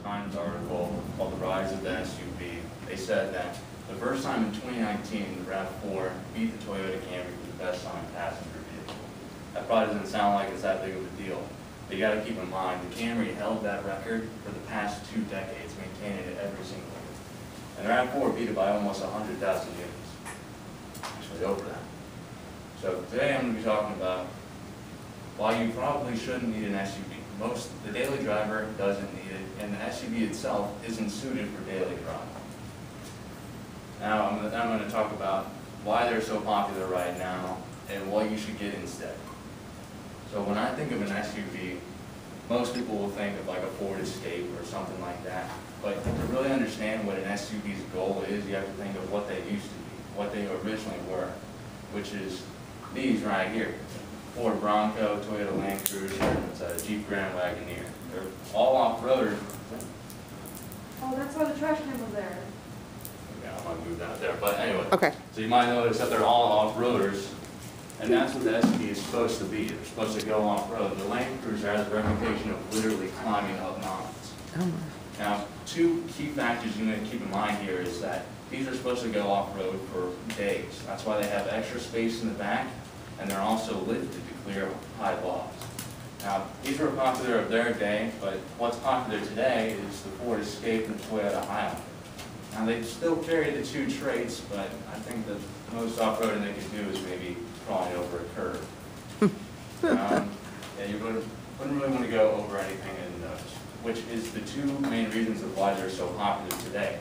Times article called The Rise of the SUV. They said that the first time in 2019, the RAV4 beat the Toyota Camry for the best-selling passenger vehicle. That probably doesn't sound like it's that big of a deal. But you got to keep in mind, the Camry held that record for the past 2 decades, maintaining it every single year. And the RAV4 beat it by almost 100,000 units. Actually, over that. So today I'm going to be talking about why you probably shouldn't need an SUV. The daily driver doesn't need it, and the SUV itself isn't suited for daily driving. Now I'm going to talk about why they're so popular right now and what you should get instead. So when I think of an SUV, most people will think of like a Ford Escape or something like that. But to really understand what an SUV's goal is, you have to think of what they used to be, what they originally were, which is these right here. Ford Bronco, Toyota Land Cruiser, it's a Jeep Grand Wagoneer. They're all off-roaders. Oh, that's why the trash can was there. Okay, I might move that there, but anyway. Okay. So you might notice that they're all off-roaders, and that's what the SUV is supposed to be. They're supposed to go off-road. The Land Cruiser has a reputation of literally climbing up mountains. Oh. Now, 2 key factors you need to keep in mind here is that these are supposed to go off-road for days. That's why they have extra space in the back, and they're also lifted to clear high lofts. Now, these were popular of their day, but what's popular today is the Ford Escape and the Toyota Highlander. Now, they still carry the 2 traits, but I think the most off-roading they can do is maybe crawling over a curve. Yeah, you wouldn't really want to go over anything in those, which is the 2 main reasons of why they're so popular today.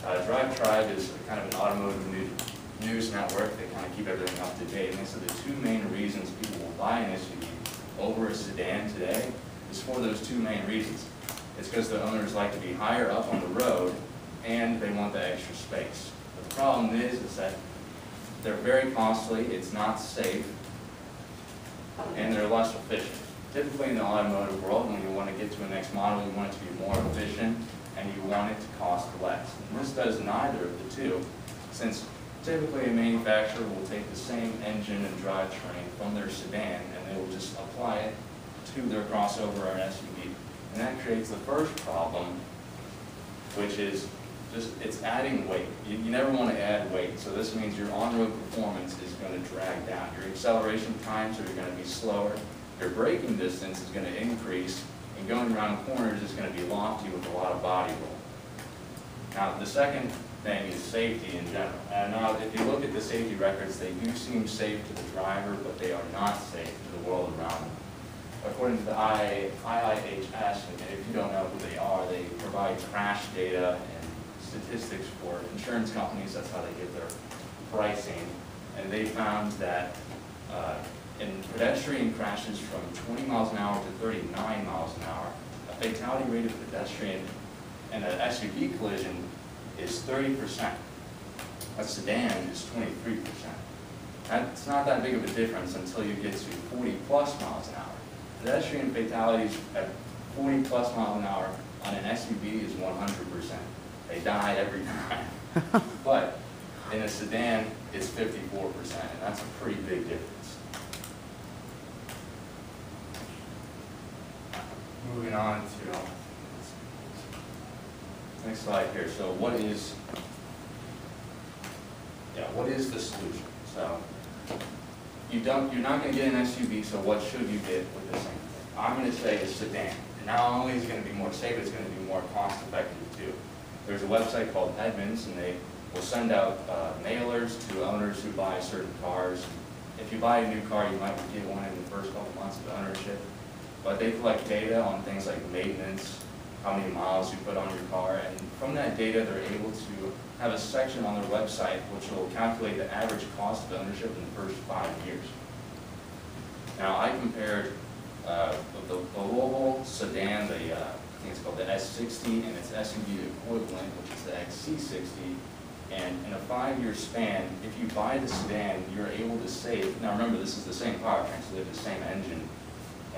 Drive Tribe is kind of an automotive news network. They kind of keep everything up to date. And they said the 2 main reasons people will buy an SUV over a sedan today is for those 2 main reasons. It's because the owners like to be higher up on the road and they want the extra space. But the problem is that they're very costly, it's not safe, and they're less efficient. Typically in the automotive world, when you want to get to a next model, you want it to be more efficient and you want it to cost less. And this does neither of the 2, since typically a manufacturer will take the same engine and drivetrain from their sedan and they will just apply it to their crossover or SUV. And that creates the first problem, which is it's adding weight. You never want to add weight, so this means your on-road performance is going to drag down. Your acceleration times are going to be slower, your braking distance is going to increase, and going around corners is going to be lofty with a lot of body roll. Now, the second thing is safety in general. And now, if you look at the safety records, they do seem safe to the driver, but they are not safe to the world around them. According to the IIHS, and if you don't know who they are, they provide crash data and statistics for insurance companies. That's how they get their pricing. And they found that in pedestrian crashes from 20 miles an hour to 39 miles an hour, a fatality rate of pedestrian and an SUV collision is 30%. A sedan is 23%. That's not that big of a difference until you get to 40+ miles an hour. Pedestrian fatalities at 40+ miles an hour on an SUV is 100%. They die every time. But in a sedan, it's 54%, and that's a pretty big difference. Moving on to next slide here. So what is the solution? So you're not going to get an SUV, so what should you get with the same thing? I'm going to say a sedan. And not only is it going to be more safe, it's going to be more cost effective too. There's a website called Edmunds, and they will send out mailers to owners who buy certain cars. If you buy a new car, you might get one in the first couple months of ownership. But they collect data on things like maintenance, how many miles you put on your car, and from that data they're able to have a section on their website which will calculate the average cost of ownership in the first 5 years. Now I compared the Volvo sedan, I think it's called the S60, and its SUV equivalent, which is the XC60, and in a 5-year span, if you buy the sedan, you're able to save, now remember this is the same powertrain, so they have the same engine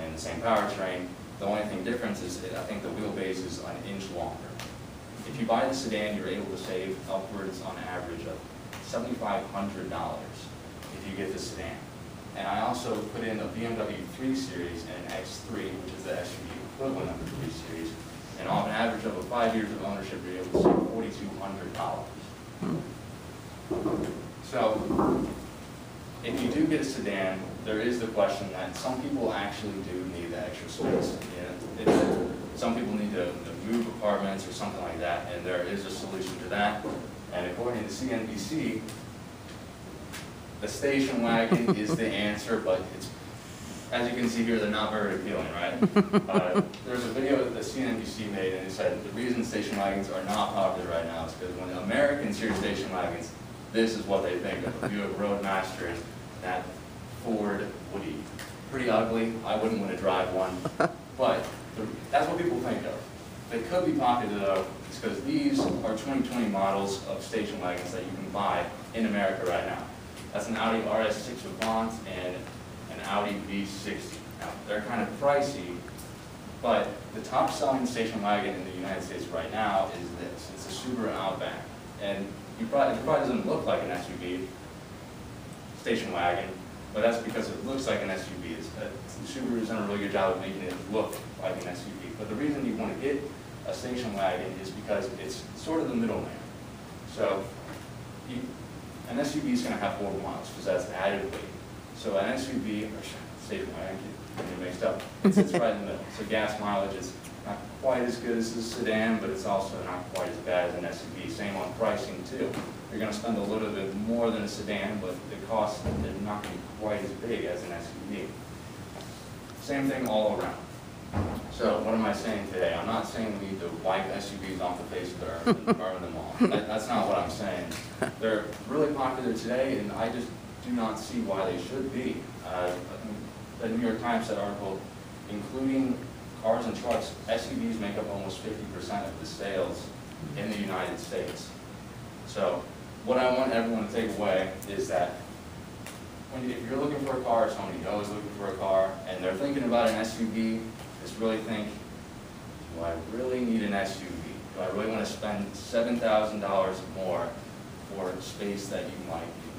and the same powertrain. The only thing difference is I think the wheelbase is an inch longer. If you buy the sedan, you're able to save upwards on average of $7,500 if you get the sedan. And I also put in a BMW 3 Series and an X3, which is the SUV equivalent of the 3 Series. And on an average of a 5 years of ownership, you're able to save $4,200. So, if you do get a sedan, there is the question that some people actually do need the extra space. Some people need to move apartments or something like that, and there is a solution to that. And according to CNBC, the station wagon is the answer, but it's, as you can see here, they're not very appealing, right? There's a video that the CNBC made, and it said the reason station wagons are not popular right now is because when Americans hear station wagons, this is what they think of: a Buick Roadmaster and that Ford Woody. Pretty ugly. I wouldn't want to drive one, but that's what people think of. They could be popular though, it's because these are 2020 models of station wagons that you can buy in America right now. That's an Audi RS6 Avant and an Audi V60. Now, they're kind of pricey, but the top selling station wagon in the United States right now is this. It's a Subaru Outback. And it probably doesn't look like an SUV station wagon, but that's because it looks like an SUV. Subaru's done a really good job of making it look like an SUV. But the reason you want to get a station wagon is because it's sort of the middleman. So an SUV is going to have 4 miles because that's added weight. So an SUV, or station wagon, I get mixed up, it sits right in the middle. So gas mileage is not quite as good as a sedan, but it's also not quite as bad as an SUV. Same on pricing too. You're going to spend a little bit more than a sedan, but the costs are not going to be quite as big as an SUV. Same thing all around. So what am I saying today? I'm not saying we need to wipe SUVs off the face of the earth and burn them all. That's not what I'm saying. They're really popular today, and I just do not see why they should be. The New York Times said article, including cars and trucks, SUVs make up almost 50% of the sales in the United States. So what I want everyone to take away is that if you're looking for a car, or somebody knows looking for a car, and they're thinking about an SUV, just really think, do I really need an SUV? Do I really want to spend $7,000 more for space that you might need?